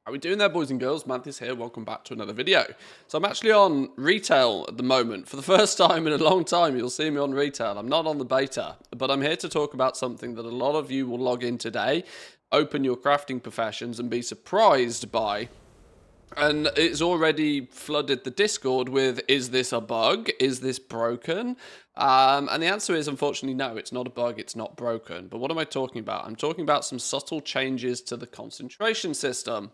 How are we doing there, boys and girls? Manthieus here. Welcome back to another video. So I'm actually on retail at the moment. For the first time in a long time, you'll see me on retail. I'm not on the beta, but I'm here to talk about something that a lot of you will log in today, open your crafting professions, and be surprised by. And it's already flooded the Discord with, is this a bug? Is this broken? And the answer is, unfortunately, no, it's not a bug, it's not broken. But what am I talking about? I'm talking about some subtle changes to the concentration system.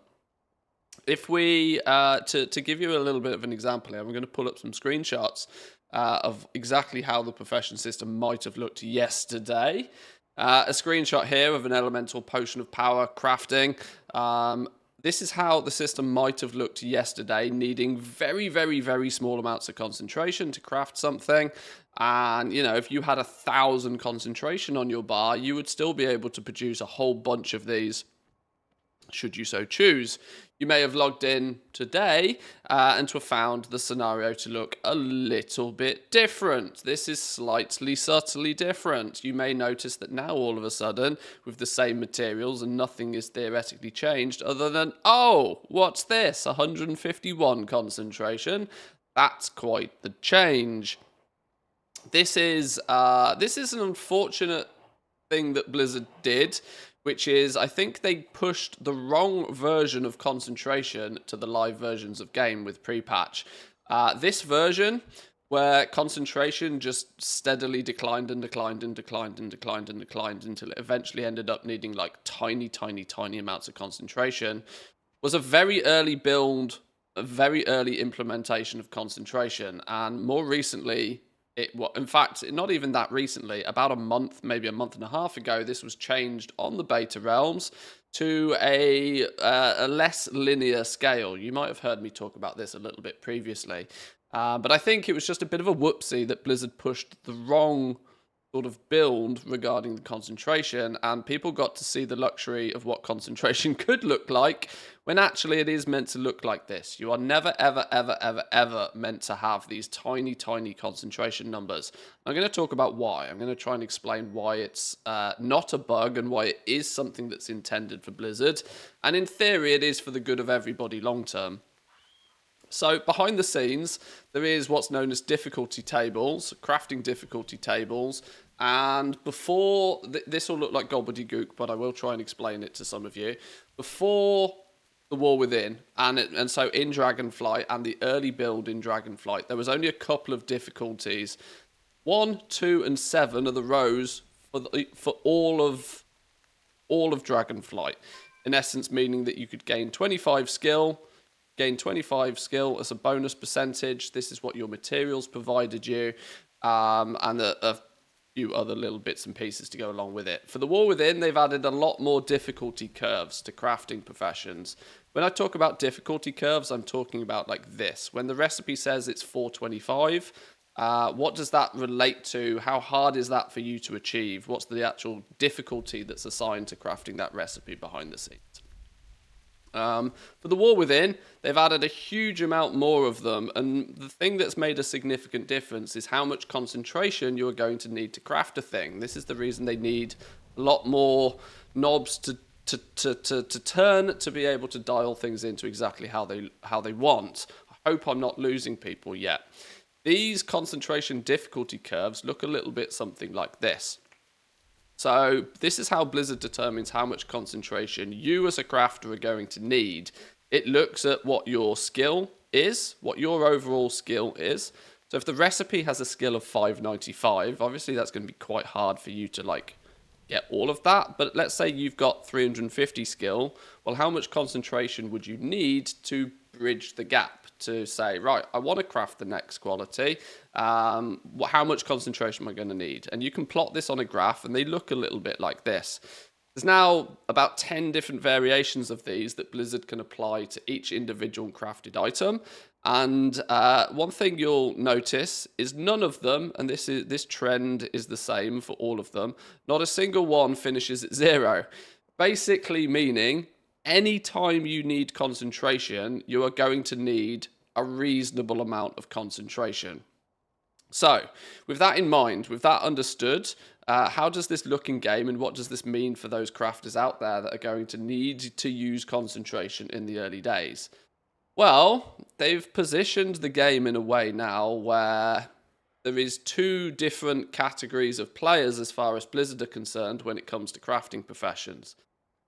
If we, to give you a little bit of an example here, I'm going to pull up some screenshots of exactly how the profession system might have looked yesterday. A screenshot here of an elemental potion of power crafting. This is how the system might have looked yesterday, needing very, very, very small amounts of concentration to craft something. And, you know, if you had 1,000 concentration on your bar, you would still be able to produce a whole bunch of these, should you so choose. You may have logged in today and to have found the scenario to look a little bit different. This is slightly subtly different. You may notice that now all of a sudden, with the same materials and nothing is theoretically changed other than, oh, what's this? 151 concentration. That's quite the change. This is an unfortunate thing that Blizzard did, which is, I think they pushed the wrong version of concentration to the live versions of game with pre-patch. This version, where concentration just steadily declined and declined and declined and declined and declined until it eventually ended up needing like tiny, tiny, tiny amounts of concentration, was a very early build, a very early implementation of concentration. And more recently, in fact, not even that recently, about a month, maybe a month and a half ago, this was changed on the beta realms to a less linear scale. You might have heard me talk about this a little bit previously, but I think it was just a bit of a whoopsie that Blizzard pushed the wrong sort of build regarding the concentration, and people got to see the luxury of what concentration could look like when actually it is meant to look like this. You are never, ever, ever, ever, ever meant to have these tiny, tiny concentration numbers. I'm going to talk about why. I'm going to try and explain why it's not a bug and why it is something that's intended for Blizzard. And in theory, it is for the good of everybody long term. So behind the scenes, there is what's known as difficulty tables, crafting difficulty tables. And before, this will look like gobbledygook, but I will try and explain it to some of you. Before the War Within, and so in Dragonflight and the early build in Dragonflight, there was only a couple of difficulties. 1, 2, and 7 are the rows for all of Dragonflight. In essence, meaning that you could gain 25 skill, as a bonus percentage. This is what your materials provided you, and a few other little bits and pieces to go along with it. For the War Within, they've added a lot more difficulty curves to crafting professions. When I talk about difficulty curves, I'm talking about like this. When the recipe says it's 425, what does that relate to? How hard is that for you to achieve? What's the actual difficulty that's assigned to crafting that recipe behind the scenes? For the War Within, they've added a huge amount more of them, and the thing that's made a significant difference is how much concentration you are going to need to craft a thing. This is the reason they need a lot more knobs to turn to be able to dial things into exactly how they want. I hope I'm not losing people yet. These concentration difficulty curves look a little bit something like this. So this is how Blizzard determines how much concentration you as a crafter are going to need. It looks at what your skill is, what your overall skill is. So if the recipe has a skill of 595, obviously that's going to be quite hard for you to like get all of that. But let's say you've got 350 skill. Well, how much concentration would you need to bridge the gap to say, right, I want to craft the next quality. How much concentration am I going to need? And you can plot this on a graph and they look a little bit like this. There's now about 10 different variations of these that Blizzard can apply to each individual crafted item. And one thing you'll notice is none of them, and this trend is the same for all of them, not a single one finishes at 0. Basically meaning anytime you need concentration, you are going to need a reasonable amount of concentration. So, with that in mind, with that understood, How does this look in game, and what does this mean for those crafters out there that are going to need to use concentration in the early days? Well, they've positioned the game in a way now where there is two different categories of players as far as Blizzard are concerned when it comes to crafting professions.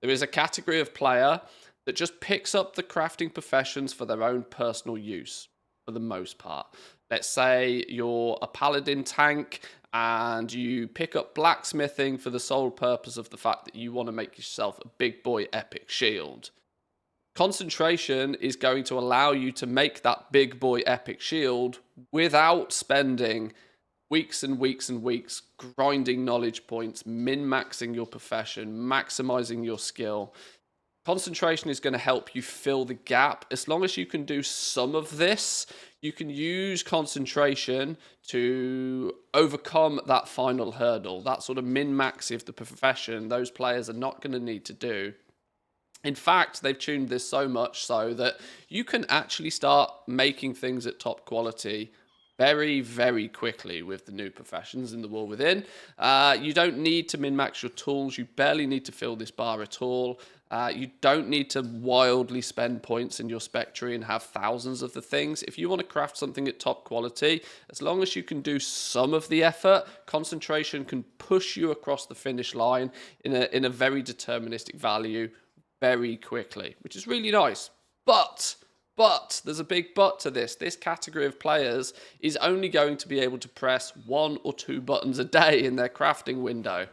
There is a category of player that just picks up the crafting professions for their own personal use, for the most part. Let's say you're a paladin tank and you pick up blacksmithing for the sole purpose of the fact that you want to make yourself a big boy epic shield. Concentration is going to allow you to make that big boy epic shield without spending weeks and weeks and weeks grinding knowledge points, min-maxing your profession, maximizing your skill. Concentration is going to help you fill the gap. As long as you can do some of this, you can use concentration to overcome that final hurdle, that sort of min-max of the profession those players are not going to need to do. In fact, they've tuned this so much so that you can actually start making things at top quality very, very quickly with the new professions in the War Within. You don't need to min-max your tools. You barely need to fill this bar at all. You don't need to wildly spend points in your Spectre and have thousands of the things. If you want to craft something at top quality, as long as you can do some of the effort, concentration can push you across the finish line in a very deterministic value very quickly, which is really nice. But there's a big but to this. This category of players is only going to be able to press 1 or 2 buttons a day in their crafting window.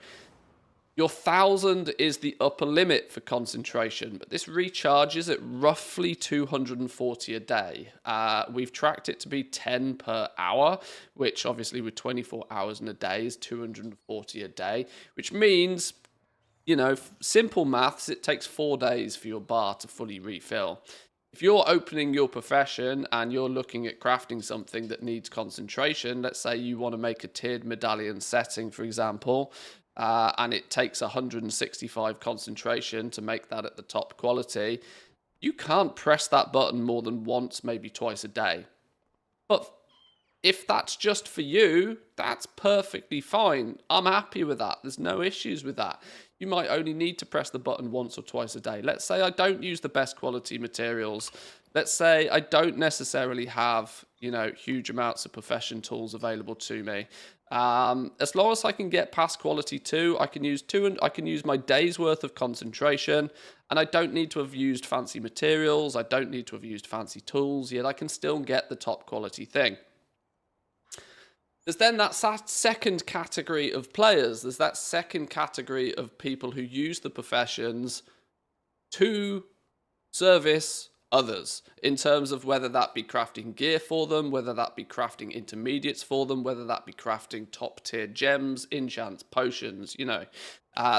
Your 1,000 is the upper limit for concentration, but this recharges at roughly 240 a day. We've tracked it to be 10 per hour, which obviously with 24 hours in a day is 240 a day, which means, you know, simple maths, it takes 4 days for your bar to fully refill. If you're opening your profession and you're looking at crafting something that needs concentration, let's say you want to make a tiered medallion setting, for example, and it takes 165 concentration to make that at the top quality, you can't press that button more than once, maybe twice a day. But if that's just for you, that's perfectly fine. I'm happy with that. There's no issues with that. You might only need to press the button once or twice a day. Let's say I don't use the best quality materials. Let's say I don't necessarily have, you know, huge amounts of profession tools available to me. As long as I can get past quality 2, I can use my day's worth of concentration, and I don't need to have used fancy materials. I don't need to have used fancy tools, yet I can still get the top quality thing. There's then that second category of players. There's that second category of people who use the professions to service others in terms of whether that be crafting gear for them, whether that be crafting intermediates for them, whether that be crafting top tier gems, enchants, potions. You know,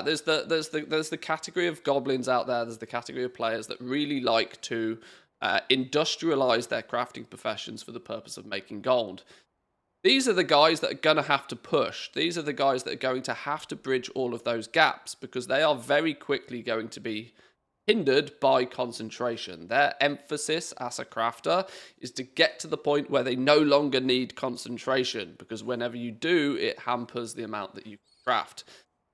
there's the category of goblins out there. There's the category of players that really like to industrialize their crafting professions for the purpose of making gold. These are the guys that are going to have to push. These are the guys that are going to have to bridge all of those gaps because they are very quickly going to be hindered by concentration. Their emphasis as a crafter is to get to the point where they no longer need concentration because whenever you do, it hampers the amount that you craft.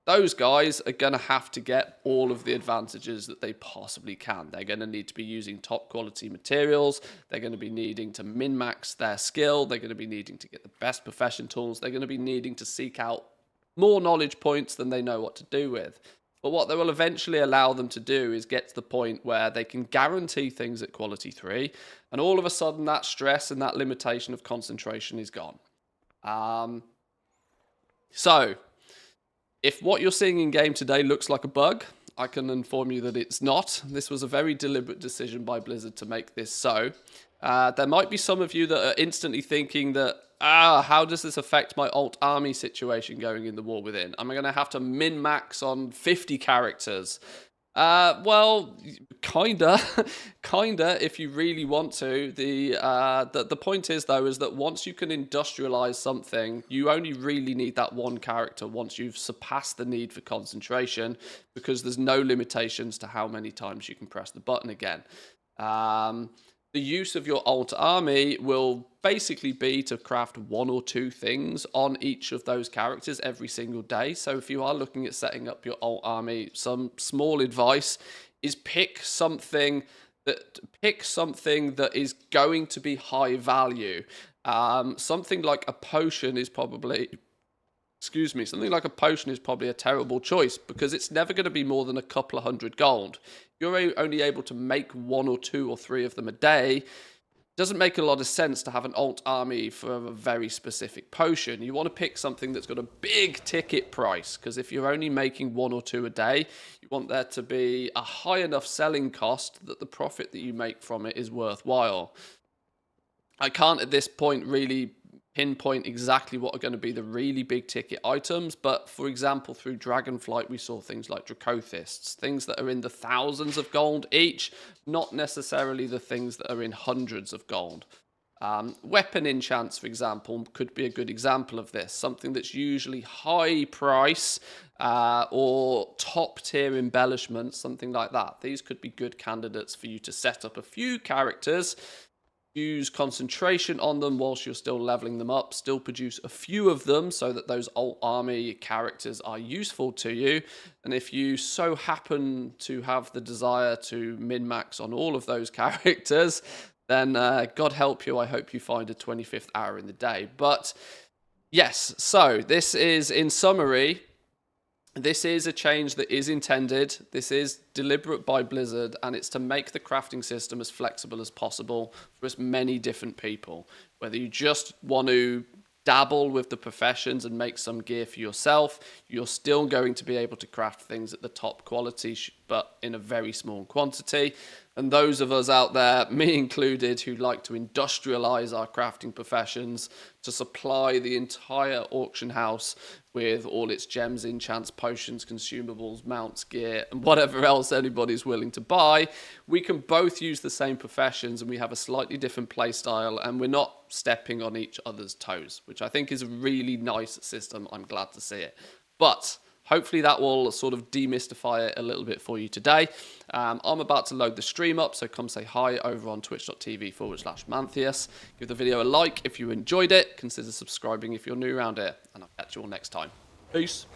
Those guys are going to have to get all of the advantages that they possibly can. They're going to need to be using top quality materials. They're going to be needing to min-max their skill. They're going to be needing to get the best profession tools. They're going to be needing to seek out more knowledge points than they know what to do with. But what they will eventually allow them to do is get to the point where they can guarantee things at quality 3, and all of a sudden that stress and that limitation of concentration is gone. So, if what you're seeing in game today looks like a bug, I can inform you that it's not. This was a very deliberate decision by Blizzard to make this so. There might be some of you that are instantly thinking that, how does this affect my alt army situation going in the War Within? Am I going to have to min-max on 50 characters? Well, kinda, if you really want to. The point is, though, is that once you can industrialize something, you only really need that one character once you've surpassed the need for concentration, because there's no limitations to how many times you can press the button again. The use of your alt army will basically be to craft 1 or 2 things on each of those characters every single day. So if you are looking at setting up your alt army, some small advice is pick something that is going to be high value. Something like a potion is probably excuse me, something like a potion is probably a terrible choice because it's never going to be more than a couple of hundred gold. You're only able to make 1 or 2 or 3 of them a day. Doesn't make a lot of sense to have an alt army for a very specific potion. You want to pick something that's got a big ticket price, because if you're only making 1 or 2 a day, you want there to be a high enough selling cost that the profit that you make from it is worthwhile. I can't at this point really pinpoint exactly what are going to be the really big ticket items, but for example, through Dragonflight, we saw things like Dracothists, things that are in the thousands of gold each, not necessarily the things that are in hundreds of gold. Weapon enchants, for example, could be a good example of this. Something that's usually high price or top tier embellishments, something like that. These could be good candidates for you to set up a few characters, use concentration on them whilst you're still leveling them up, still produce a few of them so that those alt army characters are useful to you. And if you so happen to have the desire to min-max on all of those characters, then God help you, I hope you find a 25th hour in the day. But yes, so this is, in summary, this is a change that is intended. This is deliberate by Blizzard, and it's to make the crafting system as flexible as possible for as many different people. Whether you just want to dabble with the professions and make some gear for yourself, you're still going to be able to craft things at the top quality, but in a very small quantity. And those of us out there, me included, who like to industrialize our crafting professions, to supply the entire auction house with all its gems, enchants, potions, consumables, mounts, gear, and whatever else anybody's willing to buy, we can both use the same professions and we have a slightly different play style, and we're not stepping on each other's toes, which I think is a really nice system. I'm glad to see it. But hopefully that will sort of demystify it a little bit for you today. I'm about to load the stream up, so come say hi over on twitch.tv/Manthieus. Give the video a like if you enjoyed it. Consider subscribing if you're new around here, and I'll catch you all next time. Peace.